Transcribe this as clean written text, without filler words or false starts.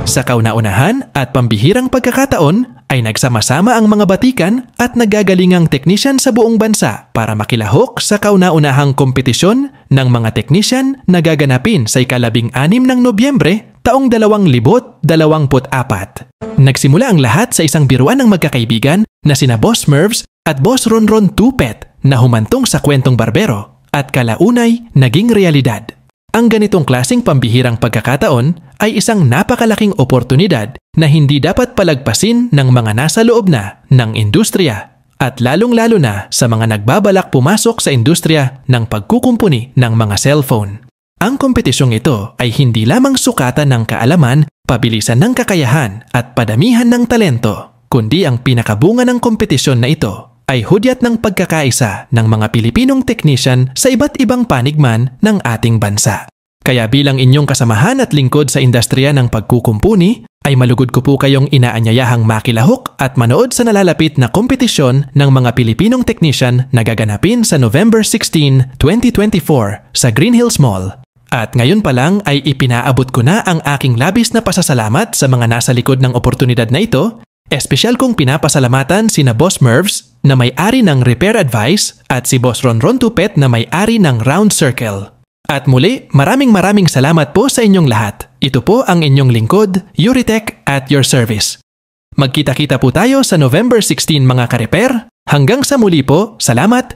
Sa kauna-unahan at pambihirang pagkakataon ay nagsama-sama ang mga batikan at nagagalingang teknisyan sa buong bansa para makilahok sa kauna-unahang kompetisyon ng mga teknisyan na gaganapin sa ika-16 ng Nobyembre taong 2024. Nagsimula ang lahat sa isang biruan ng magkakaibigan na sina Boss Mervs at Boss Ronron Tupet na humantong sa kwentong barbero at kalaunay naging realidad. Ang ganitong klaseng pambihirang pagkakataon ay isang napakalaking oportunidad na hindi dapat palagpasin ng mga nasa loob na ng industriya at lalong-lalo na sa mga nagbabalak pumasok sa industriya ng pagkukumpuni ng mga cellphone. Ang kompetisyong ito ay hindi lamang sukatan ng kaalaman, pabilisan ng kakayahan at padamihan ng talento, kundi ang pinakabunga ng kompetisyon na ito ay hudyat ng pagkakaisa ng mga Pilipinong technician sa iba't ibang panigman ng ating bansa. Kaya bilang inyong kasamahan at lingkod sa industriya ng pagkukumpuni, ay malugod ko po kayong inaanyayahang makilahok at manood sa nalalapit na kompetisyon ng mga Pilipinong technician na gaganapin sa November 16, 2024 sa Green Hills Mall. At ngayon pa lang ay ipinaabot ko na ang aking labis na pasasalamat sa mga nasa likod ng oportunidad na ito. Espesyal kong pinapasalamatan sina Boss Mervs na may-ari ng Repair Advice at si Boss Ronron Tupet na may-ari ng Round Circle. At muli, maraming salamat po sa inyong lahat. Ito po ang inyong lingkod, Yuritech at your service. Magkita-kita po tayo sa November 16 mga ka-repair. Hanggang sa muli po, salamat